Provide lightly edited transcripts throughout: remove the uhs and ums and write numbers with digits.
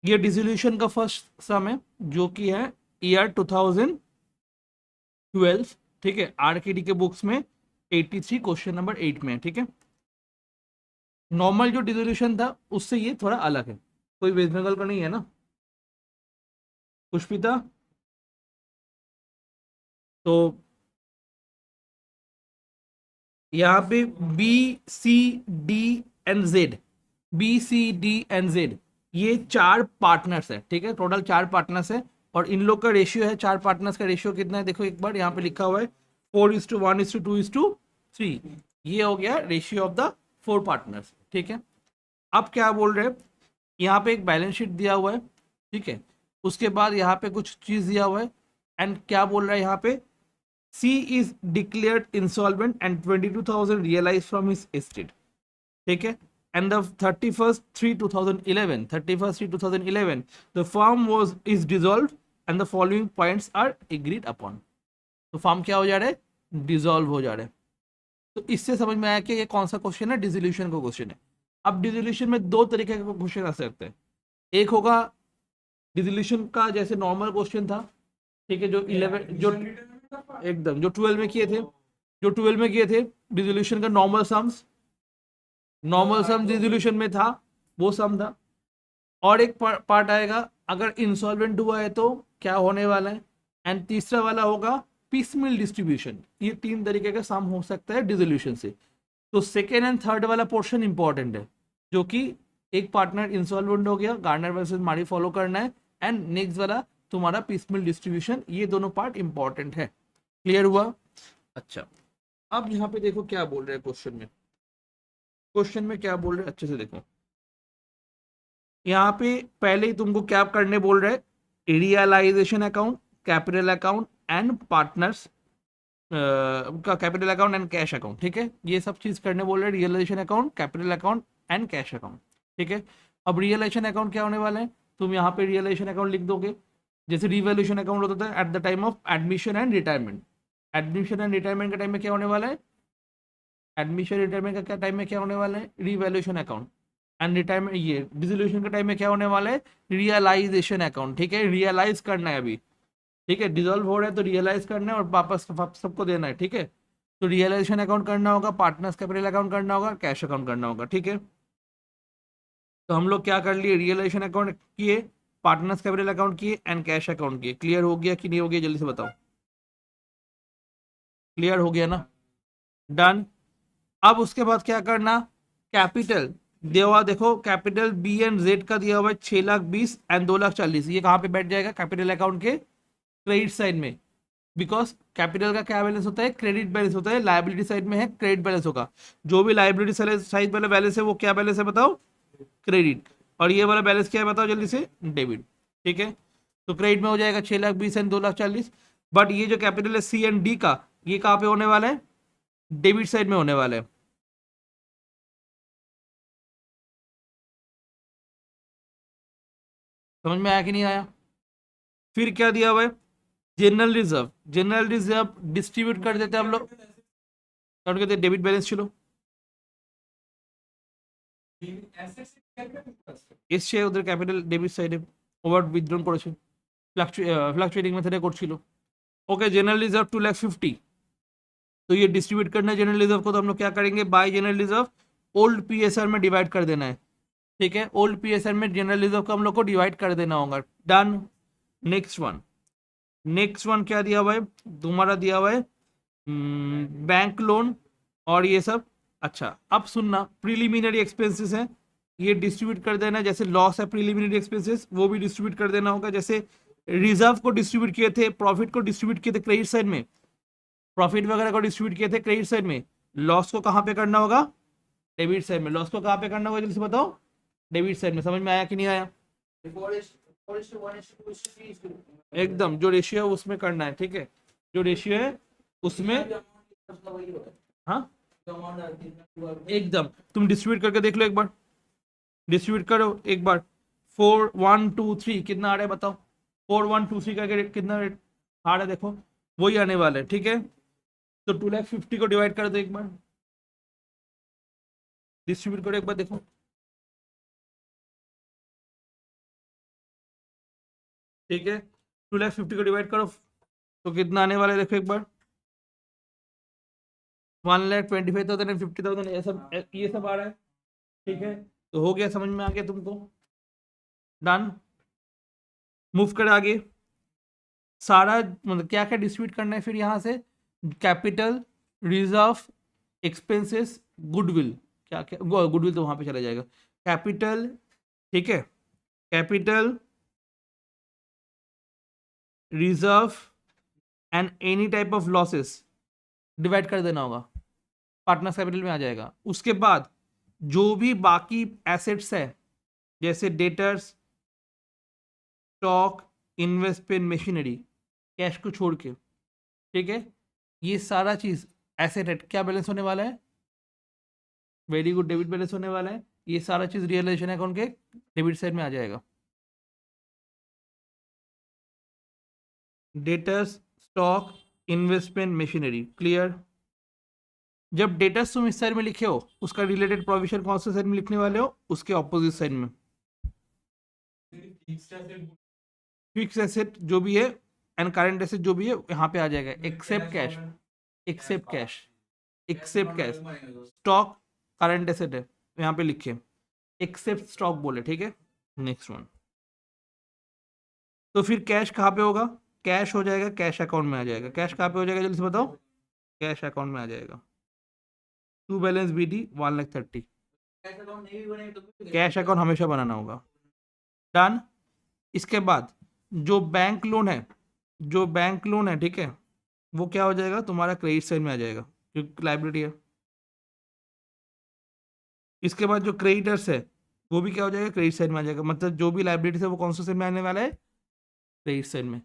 ये डिसोल्यूशन का फर्स्ट सम है जो कि है ईयर 2012, ठीक है, आरकेडी के बुक्स में 83 क्वेश्चन नंबर 8 में है, ठीक है। नॉर्मल जो डिसोल्यूशन था उससे ये थोड़ा अलग है। कोई वेस्ट बंगाल का नहीं है ना पुष्पिता? तो यहाँ पे B C D and Z, B C D and Z, ये चार पार्टनर्स है, ठीक है, टोटल चार पार्टनर्स है। और इन लोग का रेशियो है, चार पार्टनर्स का रेशियो कितना है देखो एक बार, यहाँ पे लिखा हुआ है 4:1:2:3। ये हो गया ratio of the four partners, ठीक है। अब क्या बोल रहे हैं, यहाँ पे एक बैलेंस शीट दिया हुआ है, ठीक है, उसके बाद यहाँ पे कुछ चीज दिया हुआ है, एंड क्या बोल रहा है यहाँ पे, C is declared insolvent and 22,000 realized from his estate, ठीक है। And the 31st 3 2011 the firm was is dissolved and the following points are agreed upon। तो फॉर्म क्या हो जा रहा है, डिसॉल्व हो जा रहा है। तो इससे समझ में आया कि ये कौन सा क्वेश्चन है, डिसोल्यूशन का क्वेश्चन है। अब डिसोल्यूशन में दो तरीके के क्वेश्चन आ सकते हैं। एक होगा डिसोल्यूशन का जैसे नॉर्मल क्वेश्चन था, ठीक है, जो 11 जो एकदम जो 12 में किए थे, जो 12 में किए थे डिसोल्यूशन का नॉर्मल सम्स, नॉर्मल सम डिसोल्यूशन में था, वो सम था। और एक पार्ट आएगा अगर इंसॉल्वेंट हुआ है तो क्या होने वाला है, एंड तीसरा वाला होगा पीसमिल डिस्ट्रीब्यूशन। ये तीन तरीके का सम हो सकता है डिसोल्यूशन से। तो सेकेंड एंड थर्ड वाला पोर्शन इंपॉर्टेंट है, जो कि एक पार्टनर इंसॉल्वेंट हो गया, गार्नर वर्सेस मारी फॉलो करना है, एंड नेक्स्ट वाला तुम्हारा पीसमिल डिस्ट्रीब्यूशन, ये दोनों पार्ट इंपॉर्टेंट है। क्लियर हुआ? अच्छा, अब यहाँ पे देखो क्या बोल रहे हैं क्वेश्चन में, क्वेश्चन में क्या बोल रहे हैं अच्छे से देखो। यहाँ पे पहले ही तुमको क्या करने बोल रहे हैं, realisation account, capital account and partners का capital account and cash account, ठीक है, ये सब चीज करने बोल रहे हैं, realisation account, capital account and cash account, ठीक है। अब रियलाइजेशन अकाउंट क्या होने वाला है, तुम यहाँ पे रियलाइजेशन अकाउंट लिख दोगे, जैसे रिवैल्यूएशन अकाउंट होता था at the time of admission and retirement. Admission and retirement के टाइम में क्या होने वाला है, एडमिशन रिटायरमेंट का क्या टाइम में क्या होने वाला है, रिवैल्यूएशन अकाउंट। एंड रिटायरमेंट ये डिसोल्यूशन के टाइम में क्या होने वाला है, रियलाइजेशन अकाउंट, ठीक है, रियलाइज करना है अभी, ठीक है, डिसॉल्व हो रहा है तो रियलाइज करना है और वापस सबको देना है, ठीक है। तो रियलाइजेशन अकाउंट करना होगा, पार्टनर्स कैपिटल अकाउंट करना होगा, कैश अकाउंट करना होगा, ठीक है। तो हम लोग क्या कर लिए, रियलाइजेशन अकाउंट किए, पार्टनर्स कैपिटल अकाउंट किए एंड कैश अकाउंट किए। क्लियर हो गया कि नहीं हो गया, जल्दी से बताओ। क्लियर हो गया ना? डन। अब उसके बाद क्या करना, कैपिटल दिया हुआ, देखो कैपिटल बी एंड जेड का दिया हुआ है 6,20,000 एंड 2,40,000, ये कहाँ पे बैठ जाएगा, कैपिटल अकाउंट के क्रेडिट साइड में। बिकॉज कैपिटल का क्या बैलेंस होता है, क्रेडिट बैलेंस होता है, लाइबिलिटी साइड में है क्रेडिट बैलेंस होगा। जो भी लाइबिलिटी साइड वाला बैलेंस है वो क्या बैलेंस है बताओ, क्रेडिट। और ये वाला बैलेंस क्या है बताओ जल्दी से, डेबिट, ठीक है। तो क्रेडिट में हो जाएगा 6,20,000 एंड 2,40,000। बट ये जो कैपिटल है सी एंड डी का, ये कहाँ पे होने वाला है, डेबिट साइड में होने वाला है। समझ में आया कि नहीं आया? फिर क्या दिया हुआ है, general reserve, general reserve distribute कर देते हैं हम लोग, কারণ কি ডেবিট ব্যালেন্স ছিল, এসছে ওদের ক্যাপিটাল ডেবিট সাইডে, ওভার উইথড্রন করেছে, फ्लक्चुएटिंग मेथडে করছিল। ओके, जनरल रिजर्व 2,50,000, तो ये डिस्ट्रीब्यूट करना है जनरल रिजर्व को, तो हम लोग क्या करेंगे, bye general reserve old PSR में डिवाइड कर देना है, ठीक है, ओल्ड पीएसआर में जनरल रिजर्व को हम लोग को डिवाइड कर देना होगा। Done. Next one, next one क्या दिया हुआ है तुम्हारा, दिया हुआ है बैंक लोन और ये सब। अच्छा, अब सुनना, प्रीलिमिनरी एक्सपेंसेस हैं, ये डिस्ट्रीब्यूट कर देना, जैसे लॉस है प्रीलिमिनरी एक्सपेंसेस वो भी डिस्ट्रीब्यूट कर देना होगा। जैसे रिजर्व को डिस्ट्रीब्यूट किए थे, प्रॉफिट को डिस्ट्रीब्यूट किए थे क्रेडिट साइड में, प्रॉफिट वगैरह को डिस्ट्रीब्यूट किए थे क्रेडिट साइड में, लॉस को कहाँ पे करना होगा, डेबिट साइड में। लॉस को कहाँ पे करना होगा जल्दी से बताओ, डेबिट साइड में। समझ में आया कि नहीं आया? एकदम जो रेशियो है उसमें करना है, ठीक है, जो रेशियो है उसमें। हाँ, एकदम तुम डिस्ट्रीब्यूट करके देख लो एक बार, डिस्ट्रीब्यूट करो एक बार, 4,1,2,3 कितना आ रहा है बताओ, 4,1,2,3 करके कितना आ रहा है देखो, वही आने वाला है, ठीक है। तो 2,50,000 को डिवाइड कर दो एक बार, डिस्ट्रीब्यूट करो एक बार देखो, ठीक है, 2,50,000 को डिवाइड करो तो कितना आने वाला है देखो एक बार, 1,25,000 एंड 50,000, ये सब आ रहा है। ठीक है, तो हो गया, समझ में आ गया तुमको, डन। मूव कर आगे, सारा मतलब क्या क्या डिस्ट्रीब्यूट करना है फिर यहाँ से, कैपिटल, रिजर्व, एक्सपेंसेस, गुडविल, क्या क्या, गुडविल तो वहां पे चला जाएगा, कैपिटल, ठीक है, capital, reserve and any type of losses divide कर देना होगा, पार्टनर्स कैपिटल में आ जाएगा। उसके बाद जो भी बाकी एसेट्स है जैसे debtors, stock, investment, machinery, cash को छोड़ के, ठीक है, ये सारा चीज एसेट है, क्या बैलेंस होने वाला है, वेरी गुड, डेबिट बैलेंस होने वाला है। ये सारा चीज रियलाइजेशन अकाउंट के डेबिट साइड में आ जाएगा, debtors, stock, investment, machinery, clear. जब डेटर्स तुम इस साइड में लिखे हो, उसका रिलेटेड प्रोविजन कौन से साइड में लिखने वाले हो, उसके ऑपोजिट साइड में। फिक्स एसेट जो भी है एंड करंट एसेट जो भी है यहाँ पे आ जाएगा, except cash, except cash, except cash, stock current asset है यहाँ पे लिखे, एक्सेप्ट स्टॉक बोले, ठीक है। नेक्स्ट वन, तो फिर कैश कहाँ पे होगा, कैश हो जाएगा कैश अकाउंट में आ जाएगा, कैश कहाँ पे हो जाएगा जल्दी से बताओ, कैश अकाउंट में आ जाएगा, to balance B D 1,30,000, cash account हमेशा बनाना होगा, डन। इसके बाद जो बैंक लोन है, जो बैंक लोन है, ठीक है, वो क्या हो जाएगा तुम्हारा क्रेडिट साइड में आ जाएगा क्योंकि लाइबिलिटी है। इसके बाद जो क्रेडिटर्स है वो भी क्या हो जाएगा, क्रेडिट साइड में आ जाएगा, मतलब जो भी लाइबिलिटी है वो कौन से साइड में आने वाला है, क्रेडिट साइड में,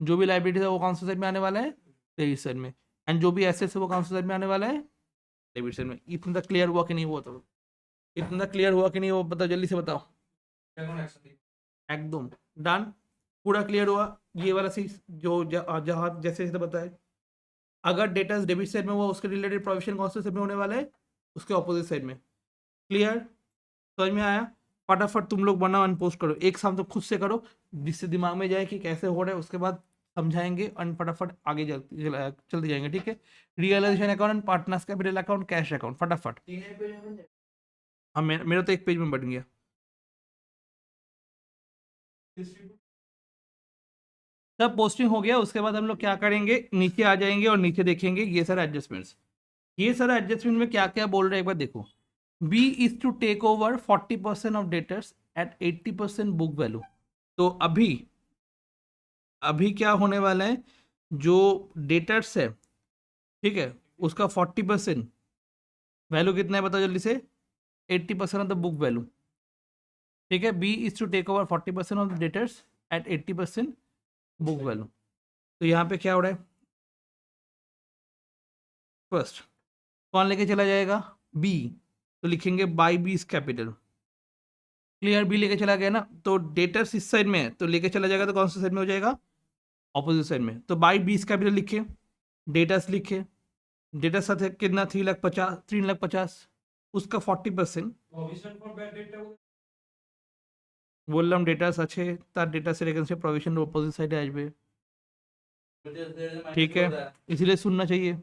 जो भी लाइबिलिटी है वो कौन से साइड में आने वाला है, क्रेडिट साइड में, एंड जो भी एसेट्स है वो कौन से साइड में आने वाला है, डेबिट साइड में। इतना तक क्लियर हुआ कि नहीं हुआ, तो इतना क्लियर हुआ कि नहीं हुआ, बताओ जल्दी से बताओ, एकदम डन, पूरा क्लियर हुआ। ये वाला चीज जो जहाँ जैसे जैसे बताए, अगर डेटा डेबिट साइड में हुआ उसके रिलेटेड प्रोविजन कौन से साइड में होने वाला है, उसके ऑपोजिट साइड में, क्लियर, समझ में आया। फटाफट तुम लोग बनाओ एंड पोस्ट करो, एक साथ तो खुद से करो जिससे दिमाग में जाए कि कैसे हो रहा है, उसके बाद समझाएंगे और फटाफट आगे चलते जाएंगे, ठीक है। Realisation account, partners capital account, cash account, फटाफट। हाँ, मेरा तो एक पेज में बन गया। सब पोस्टिंग हो गया, उसके बाद हम लोग क्या करेंगे, नीचे आ जाएंगे और नीचे देखेंगे ये सारे एडजस्टमेंट्स। ये सारा एडजस्टमेंट में क्या क्या बोल रहे हैं एक बार देखो, B is to take over 40% of debtors at 80% book value. तो अभी अभी क्या होने वाला है, जो डेटर्स है, ठीक है, उसका 40% वैल्यू कितना है बताओ जल्दी से, 80% ऑफ द बुक वैल्यू, ठीक है। B is to take over 40% of the debtors at 80% book value. तो यहाँ पे क्या हो रहा है, फर्स्ट कौन लेके चला जाएगा, बी, तो लिखेंगे बाई बीज कैपिटल, क्लियर, बी लेके चला गया ना, तो डेटर्स इस साइड में है तो लेके चला जाएगा, तो कौन सा साइड में हो जाएगा, ऑपोजिट साइड में। तो बाई बीज कैपिटल लिखे, डेटर्स लिखे, डेटा साथ है कितना, 3,50,000, उसका 40%, বললাম ডেটাস আছে তার ডেটাসের এখানে से प्रोविजन অপোजिट साइड আসবে, ठीक है, इसीलिए सुनना चाहिए।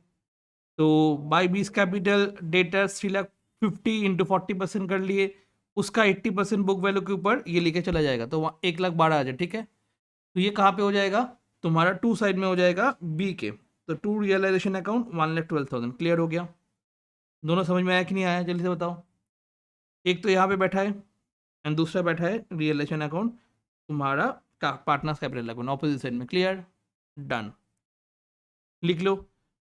तो बाई बीस कैपिटल डेटर्स 3,50,000 इंटू 40% कर लिए, उसका 80% बुक वैल्यू के ऊपर ये लेके चला जाएगा, तो वहाँ 1,12,000, ठीक है। तो ये कहाँ पे हो जाएगा, तुम्हारा टू साइड में हो जाएगा बी के, तो टू रियलाइजेशन अकाउंट 1,12,000, क्लियर हो गया। दोनों समझ में आया कि नहीं आया जल्दी से बताओ, एक तो यहाँ पे बैठा है एंड दूसरा बैठा है रियलाइजेशन अकाउंट तुम्हारा partners capital account opposite side में, क्लियर, डन। लिख लो,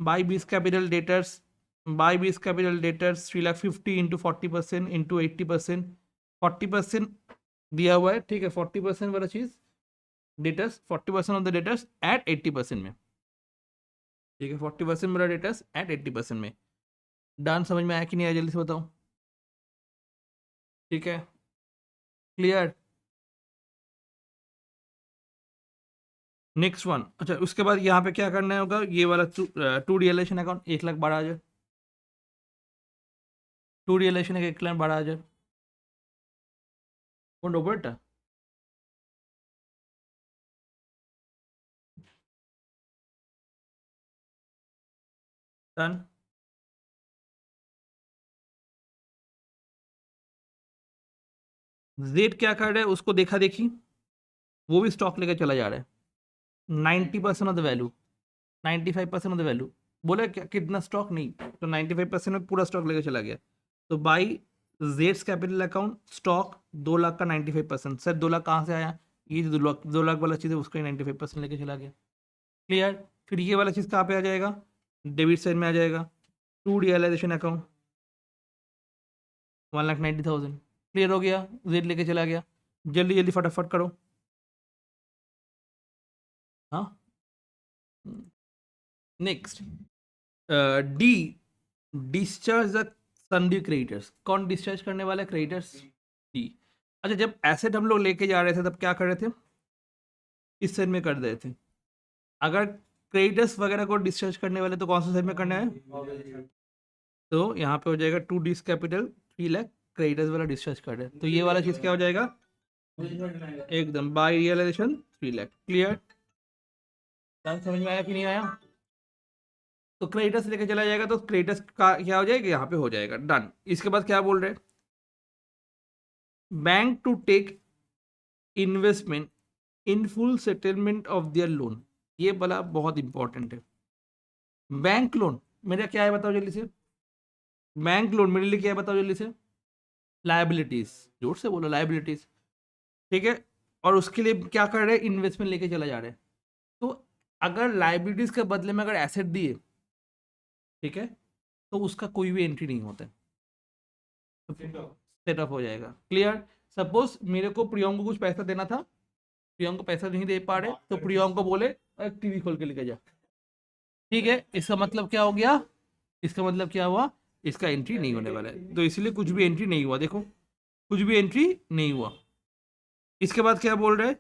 बाई बीस कैपिटल डेटर्स, बाई बीस कैपिटल डेटर्स 3,50,000 इंटू 40% इंटू 80%, 40% दिया हुआ है, ठीक है, 40% वाला चीज debtors, 40% of the debtors at 80% में, ठीक है, 40% मेरा डेटर्स एट 80% में, डन। समझ में आया कि नहीं आया जल्दी से बताओ, ठीक है, क्लियर। नेक्स्ट वन, अच्छा उसके बाद यहाँ पे क्या करना होगा, ये वाला to realisation account 1,12,000, to realisation 1,12,000 कौन रोबोट डन। जेड क्या कर रहा है, उसको देखा देखी, वो भी स्टॉक लेके चला जा रहा है 90% of the value, 95% of the value. बोले क्या कितना स्टॉक, नहीं तो 95% में पूरा स्टॉक लेके चला गया। तो by Jades capital account stock 2 lakh का 95%। सर 2 लाख कहाँ से आया, ये जो 2 लाख वाला चीज़ है उसका ही 95% लेके चला गया। क्लियर। फिर ये वाला चीज़ कहाँ पे आ जाएगा, डेबिट साइड में आ जाएगा, टू रियलाइजेशन अकाउंट 1,90,000। क्लियर हो गया, जेड लेके चला गया। जल्दी जल्दी फटाफट करो। हाँ, next D, discharge the sundry creditors. कौन डिस्चार्ज करने वाला है, क्रेडिटर्स, डी। अच्छा, जब एसेट हम लोग लेके जा रहे थे तब क्या कर रहे थे, इस साइड में कर रहे थे। अगर क्रेडिटर्स वगैरह को डिस्चार्ज करने वाले तो कौन सा साइड में करना है, तो यहाँ पे हो जाएगा to D's capital 3 lakh, creditors वाला डिस्चार्ज कर रहे हैं तो ये वाला चीज़ क्या हो जाएगा, एकदम बाय रियलाइजेशन 3 लाख। क्लियर, समझ में आया कि नहीं आया। तो क्रेडिटर्स लेके चला जाएगा तो क्रेडिटर्स का क्या हो जाएगा, यहाँ पे हो जाएगा डन। इसके बाद क्या बोल रहे हैं, bank to take investment in full settlement of their loan. ये वाला बहुत इंपॉर्टेंट है। बैंक लोन मेरा क्या है बताओ जल्दी से, बैंक लोन मेरे लिए क्या है बताओ जल्दी से, लाइबिलिटीज, जोर से बोलो लाइबिलिटीज। ठीक है, और उसके लिए क्या कर रहे हैं, इन्वेस्टमेंट लेके चला जा रहे हैं। तो अगर लाइबिलिटीज के बदले में अगर एसेट दिए, ठीक है, तो उसका कोई भी एंट्री नहीं होता है, सेटअप हो जाएगा। क्लियर। सपोज मेरे को प्रियंक को कुछ पैसा देना था, प्रियंक को पैसा नहीं दे पा रहे तो प्रियंक को बोले टीवी खोल के लेके जा। ठीक है, इसका मतलब क्या हो गया, इसका मतलब क्या हुआ, इसका एंट्री नहीं होने वाला है, तो इसलिए कुछ भी एंट्री नहीं हुआ। देखो कुछ भी एंट्री नहीं हुआ। इसके बाद क्या बोल रहे हैं,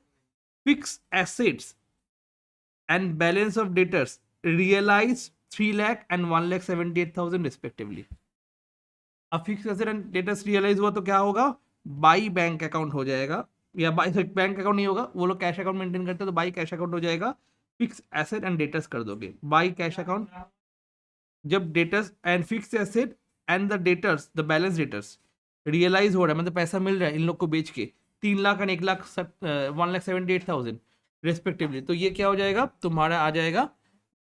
fix assets and balance of debtors realise 3 lakh and 1,78,000 respectively. अब fix asset and debtors realise हुआ तो क्या होगा, बाई बैंक अकाउंट हो जाएगा, या बाई बैंक अकाउंट नहीं होगा, वो लोग कैश अकाउंट मेंटेन करते हैं तो बाई कैश अकाउंट हो जाएगा। फिक्स एसेट एंड डेटर्स कर दोगे बाई कैश अकाउंट। जब debtors and fix asset and the debtors, the balance debtors realise हो रहा है, मतलब पैसा मिल रहा है इन लोग को बेच के 3 लाख एंड 1,78,000 रेस्पेक्टिवली, तो ये क्या हो जाएगा तुम्हारा, आ जाएगा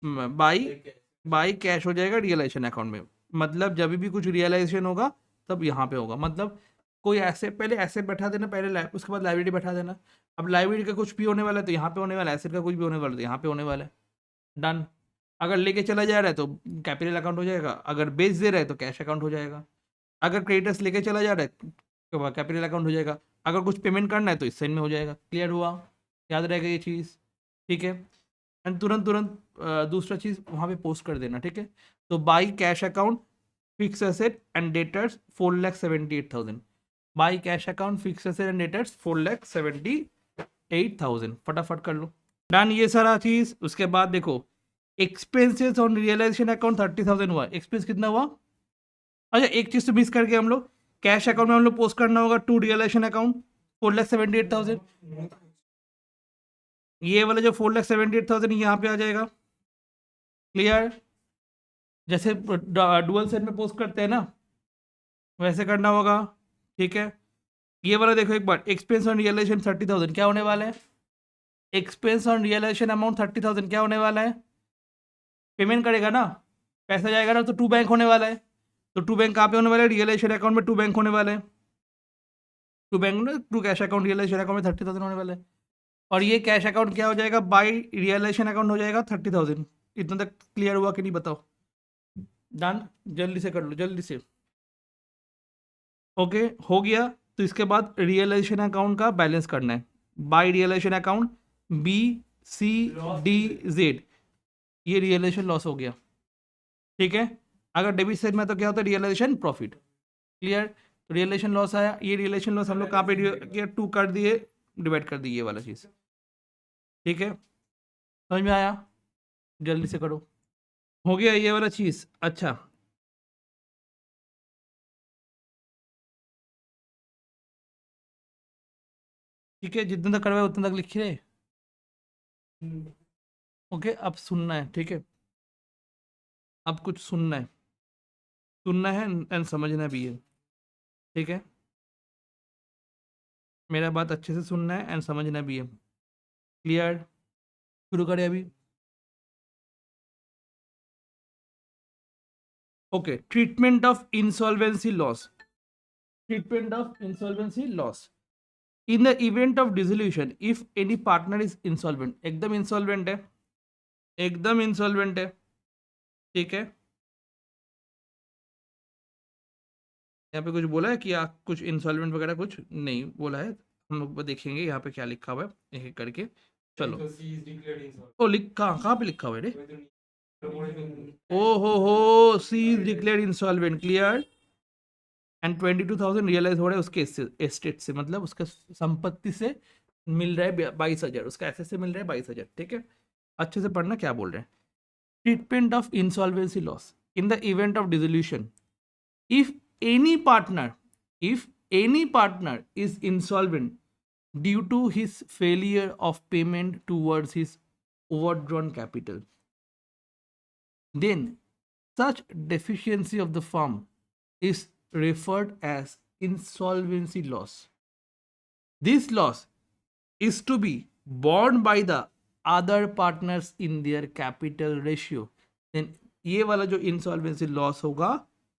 बाई, बाई कैश हो जाएगा रियलाइजेशन अकाउंट में। मतलब जब भी कुछ रियलाइजेशन होगा तब यहाँ पे होगा। मतलब कोई एसेट, पहले एसेट बैठा देना, पहले उसके बाद लाइबिलिटी बैठा देना। अब लाइबिलिटी का कुछ भी होने वाला है तो यहाँ पे होने वाला है, एसेट का कुछ भी होने वाला है तो यहाँ पे होने वाला है। डन। अगर लेके चला जा रहा है तो कैपिटल अकाउंट हो जाएगा, अगर बेच दे रहा है तो कैश अकाउंट हो जाएगा। अगर क्रेडिटर्स लेके चला जा रहा है तो कैपिटल अकाउंट हो जाएगा, अगर कुछ पेमेंट करना है तो इस साइड में हो जाएगा। क्लियर हुआ, याद रहेगा ये चीज़। ठीक है, एंड तुरंत तुरंत दूसरा चीज़ वहाँ पे पोस्ट कर देना। ठीक है, तो by cash account fix asset and debtors 4,78,000, by cash account fix asset and debtors 4,78,000, फटाफट कर लो। डन ये सारा चीज़। उसके बाद देखो एक्सपेंसेस ऑन रियलाइजेशन अकाउंट 30,000 हुआ, एक्सपेंस कितना हुआ। अच्छा एक चीज़ तो मिस करके हम लोग, कैश अकाउंट में हम लोग पोस्ट करना होगा टू रियलाइजेशन अकाउंट 4,78,000। ये वाला जो 4,78,000 यहाँ पे आ जाएगा। क्लियर। जैसे डुअल सेट में पोस्ट करते हैं ना, वैसे करना होगा। ठीक है, ये वाला देखो एक बार, एक्सपेंस ऑन रियलाइजेशन 30,000 क्या होने वाला है, एक्सपेंस ऑन रियलाइजेशन अमाउंट 30,000 क्या होने वाला है, पेमेंट करेगा ना, पैसा जाएगा ना, तो टू बैंक होने वाला है। तो टू बैंक कहाँ पे होने वाला है, रियलाइजेशन अकाउंट में टू बैंक होने वाला है, टू बैंक में to cash account, realisation account में 30,000 होने वाला है। और ये कैश अकाउंट क्या हो जाएगा, बाई रियलाइजेशन अकाउंट हो जाएगा 30,000। इतना तक क्लियर हुआ कि नहीं बताओ। डन, जल्दी से कर लो जल्दी से। ओके हो गया। तो इसके बाद रियलाइजेशन अकाउंट का बैलेंस करना है, by realisation account B C D Z, ये रियलाइजेशन लॉस हो गया। ठीक है, अगर डेबिट साइड में तो क्या होता है, रियलाइजेशन प्रॉफिट। क्लियर। तो रियलाइजेशन लॉस आया, ये रियलाइजेशन लॉस हम लोग कहाँ पे किया, टू कर दिए, डिवाइड कर दिए ये वाला चीज़। ठीक है, समझ में आया, जल्दी से करो। हो गया ये वाला चीज़। अच्छा ठीक है, जितना तक करवाए उतना तक लिखिए। ओके अब सुनना है, ठीक है। अब कुछ सुनना है एंड समझना भी है, ठीक है। मेरा बात अच्छे से सुनना है एंड समझना भी है, क्लियर। शुरू करें अभी। Okay, treatment of insolvency loss. Treatment of insolvency loss in the event of dissolution if any partner is insolvent. एकदम इंसॉल्वेंट है, एकदम इंसॉल्वेंट है, ठीक है। यहाँ पे कुछ बोला है कि आप कुछ इंसॉल्वेंट वगैरह कुछ नहीं बोला है, हम लोग देखेंगे यहाँ पे क्या लिखा हुआ है एक एक करके। चलो, ओ लिख कहाँ पे लिखा हुआ है रे? ओ हो, she is declared insolvent, clear. And 22,000 realise हो रहा है उसके एस्टेट से, मतलब उसका संपत्ति से मिल रहा है 22,000, उसका एसेट से मिल रहा है 22,000, ठीक है। अच्छे से पढ़ना क्या बोल रहे हैं। Treatment of insolvency loss in the event of dissolution if any partner if any partner is insolvent due to his failure of payment towards his overdrawn capital, then such deficiency of the firm is referred as insolvency loss. This loss is to be borne by the other partners in their capital ratio. Then ये वाला जो insolvency loss होगा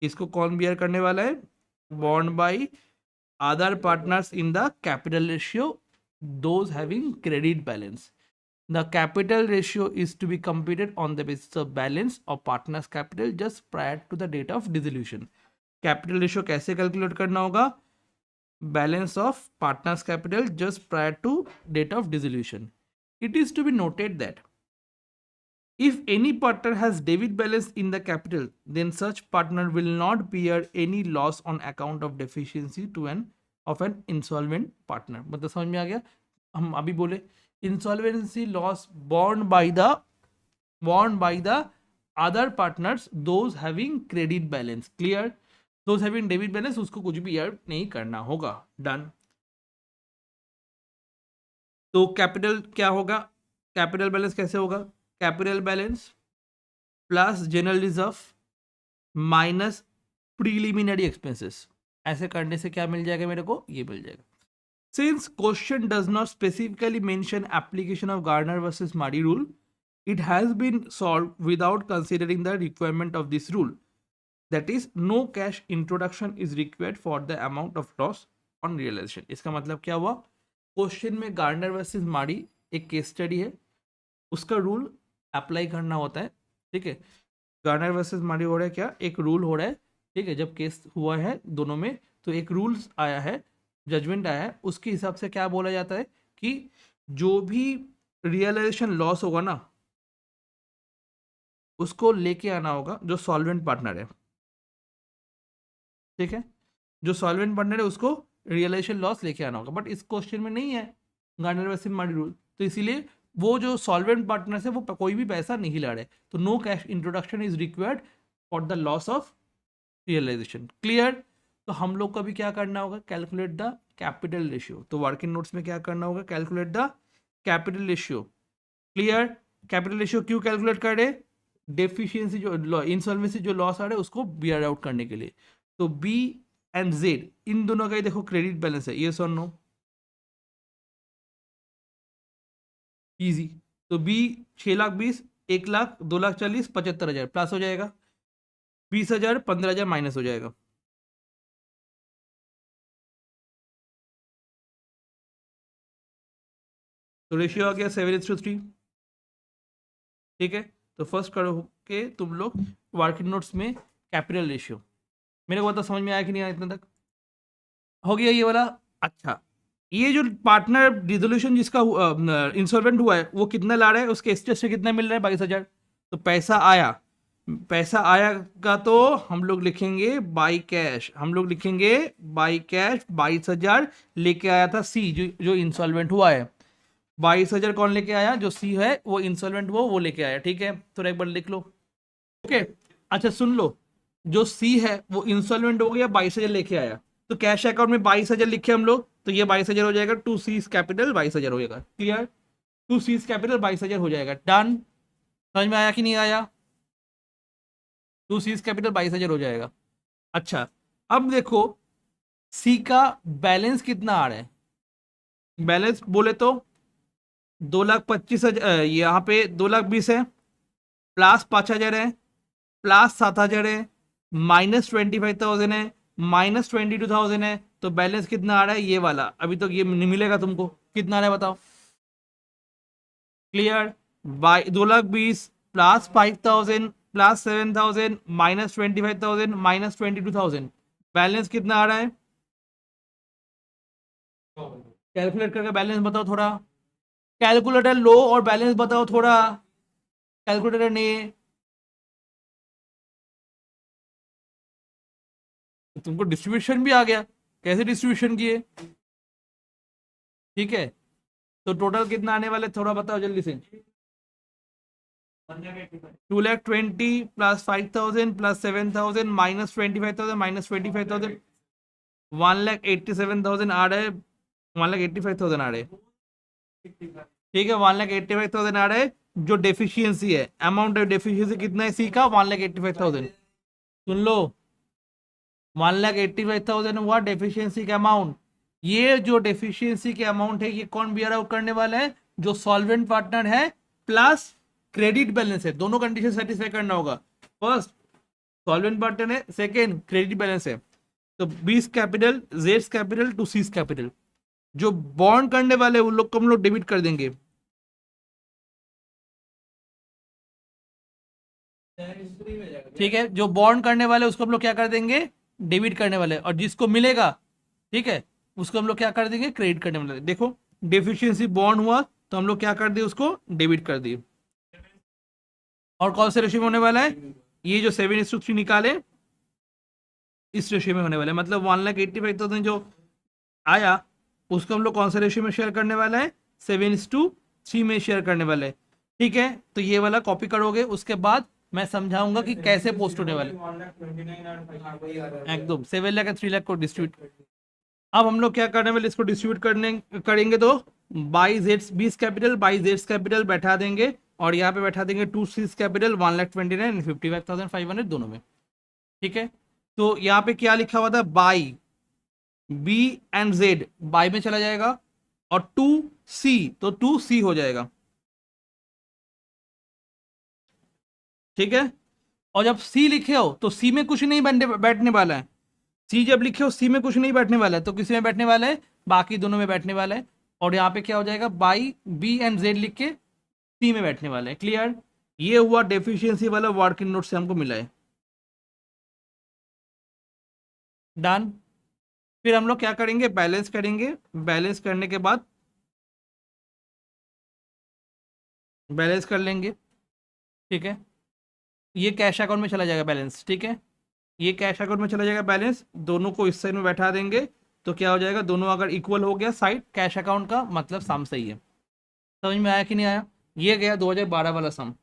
इसको कौन beer करने वाला है? बॉन्ड by other partners in the capital ratio, those having credit balance. The capital ratio is to be computed on the basis of balance of partners capital just prior to the date of dissolution. Capital ratio कैसे calculate करना होगा? Balance of partners capital just prior to date of dissolution. It is to be noted that if any partner has debit balance in the capital, then such partner will not bear any loss on account of deficiency to an insolvent partner. मतलब समझ में आ गया? हम अभी बोले insolvency loss borne by the other partners, those having credit balance. Clear? Those having debit balance उसको कुछ भी यार नहीं करना होगा। Done. तो कैपिटल क्या होगा? कैपिटल बैलेंस कैसे होगा? Capital balance plus general reserve minus preliminary expenses. ऐसे करने से क्या मिल जाएगा मेरे को? ये मिल जाएगा। Since question does not specifically mention application of Garner versus मारी rule, it has been solved without considering the requirement of this rule. That is, no cash introduction is required for the amount of loss on realization. इसका मतलब क्या हुआ? Question में Garner versus मारी एक case study है, उसका rule apply करना होता है, ठीक है। गार्नर वर्सेस मारी हो रहा है क्या? एक रूल हो रहा है, ठीक है। जब केस हुआ है दोनों में तो एक रूल्स आया है, जजमेंट आया है, उसके हिसाब से क्या बोला जाता है कि जो भी रियलाइजेशन लॉस होगा ना उसको लेके आना होगा जो सॉल्वेंट पार्टनर है, ठीक है। जो सॉल्वेंट पार्टनर है उसको रियलाइजेशन लॉस लेके आना होगा, बट इस क्वेश्चन में नहीं है गार्नर वर्सेस मारी रूल, तो इसीलिए वो जो सॉल्वेंट पार्टनर है वो कोई भी पैसा नहीं ला रहे, तो no cash introduction is required for the loss of realisation. Clear? तो हम लोग को भी क्या करना होगा? Calculate the capital ratio. तो वर्किंग नोट्स में क्या करना होगा? Calculate the capital ratio. Clear? Capital ratio क्यों कैलकुलेट कर रहे? डेफिशिएंसी जो इंसॉल्वेंसी जो लॉस आ रहा है उसको बियर आउट करने के लिए। तो बी एंड जेड इन दोनों का ही देखो क्रेडिट बैलेंस है, यस और नो? इजी। तो बी 6,20,000, 1,00,000, 2,40,000, 75,000 प्लस हो जाएगा, 20,000, 15,000 माइनस हो जाएगा। तो रेशियो आ गया 7:3, ठीक है। तो फर्स्ट करो के तुम लोग वर्किंग नोट्स में कैपिटल रेशियो। मेरे को तो समझ में आया कि नहीं आया इतना तक? हो गया ये वाला। अच्छा, ये जो पार्टनर डिसोल्यूशन जिसका इंसॉल्वेंट हुआ है वो कितना ला रहा है? उसके एस्टेट से कितना मिल रहा है? 22,000। तो पैसा आया, पैसा आया का तो हम लोग लिखेंगे बाई कैश, हम लोग लिखेंगे बाई कैश 22,000 लेके आया था सी जो इंसॉल्वेंट हुआ है। 22,000 कौन लेके आया? जो सी है वो इंसॉल्वेंट वो लेके आया, ठीक है। तो एक बार लिख लो, ओके। अच्छा सुन लो, जो सी है वो इंसॉल्वेंट हो गया, 22,000 लेके आया, तो कैश अकाउंट में 22,000 लिखे हम लोग, तो ये 22,000 हो जाएगा। 2C कैपिटल 22,000 हो जाएगा। क्लियर? 2C कैपिटल 22,000 हो जाएगा। डन? समझ में आया कि नहीं आया? टू सीज कैपिटल 22,000 हो जाएगा। अच्छा, अब देखो सी का बैलेंस कितना आ रहा है। बैलेंस बोले तो 2,25,000, यहाँ पे 2,20,000 है, प्लस 5,000 है, प्लस 7,000 है, माइनस 25,000 है, माइनस 22,000 है। तो बैलेंस कितना आ रहा है ये वाला। अभी तो ये नहीं मिलेगा तुमको, कितना आ रहा है बताओ। Clear. By 2,20,000 plus 5,000 plus 7,000 minus 25,000 minus 22,000, balance कितना आ रहा है। कैलकुलेट करके बैलेंस बताओ थोड़ा। कैलकुलेटर लो और बैलेंस बताओ थोड़ा। कैलकुलेटर नहीं, तुमको डिस्ट्रीब्यूशन भी आ गया, कैसे डिस्ट्रीब्यूशन किए। ठीक है, तो टोटल कितना आने वाले थोड़ा बताओ जल्दी से। 2,20,000 प्लस 5,000 प्लस 7,000 माइनस 25,000 माइनस 25,000, 1,87,000 आ रहे, 1,85,000 आ रहे। ठीक है, 1,85,000 आ रहे जो डेफिशिएंसी है। अमाउंट ऑफ डेफिशिएंसी कितना है सी का, 1,85,000। सुन लो, 1,85,000 हुआ डेफिशिएंसी का अमाउंट। ये जो डेफिशिएंसी के अमाउंट है ये कौन बियर आउट करने वाला है, जो सॉल्वेंट पार्टनर है प्लस क्रेडिट बैलेंस है। दोनों कंडीशन सेटिस्फाई करना होगा। फर्स्ट सॉल्वेंट पार्टनर है, सेकेंड क्रेडिट बैलेंस है। तो बीस कैपिटल जेड्स कैपिटल टू सीज कैपिटल, जो बॉन्ड करने वाले उन लोग को हम लोग डेबिट कर देंगे। ठीक है, जो बॉन्ड करने वाले उसको हम लोग क्या कर देंगे, डेबिट करने वाले, और जिसको मिलेगा ठीक है उसको हम लोग क्या कर देंगे, क्रेडिट करने वाले। देखो डेफिशिएंसी बॉन्ड हुआ तो हम लोग क्या कर दिए, उसको डेबिट कर दिए। और कौन से रेशियो में होने वाला है, ये जो 7:3 निकाले इस रेशियो में होने वाला है। मतलब 1,85,000 जो आया उसको हम लोग कौन से रेशियो में शेयर करने वाला है, 7:3 में शेयर करने वाला है। ठीक है, तो ये वाला कॉपी करोगे, उसके बाद मैं समझाऊंगा कि कैसे पोस्ट होने वाले। एकदम 7 लाख या 3 लाख को डिस्ट्रीब्यूट। अब हम लोग क्या करने वाले, इसको डिस्ट्रीब्यूट करने करेंगे तो by Jades 20 capital by Jades capital बैठा देंगे, और यहाँ पे बैठा देंगे 2 सीज कैपिटल 1,29,000 55,500 दोनों में। ठीक है, तो यहाँ पे क्या लिखा हुआ था, by B and Z by में चला जाएगा, और टू सी तो 2C हो जाएगा। ठीक है, और जब सी लिखे हो तो सी में कुछ नहीं बैठने वाला है। सी जब लिखे हो सी में कुछ नहीं बैठने वाला है, तो किसी में बैठने वाला है, बाकी दोनों में बैठने वाला है। और यहाँ पे क्या हो जाएगा, बाई बी एंड जेड लिख के सी में बैठने वाला है। क्लियर। ये हुआ डेफिशिएंसी वाला वर्किंग नोट से हमको मिला है। डन। फिर हम लोग क्या करेंगे, बैलेंस करेंगे। बैलेंस करने के बाद बैलेंस कर लेंगे। ठीक है, ये कैश अकाउंट में चला जाएगा बैलेंस। ठीक है, ये कैश अकाउंट में चला जाएगा बैलेंस, दोनों को इस साइड में बैठा देंगे। तो क्या हो जाएगा, दोनों अगर इक्वल हो गया साइड कैश अकाउंट का, मतलब सम सही है। समझ में आया कि नहीं आया। ये गया 2012 वाला सम।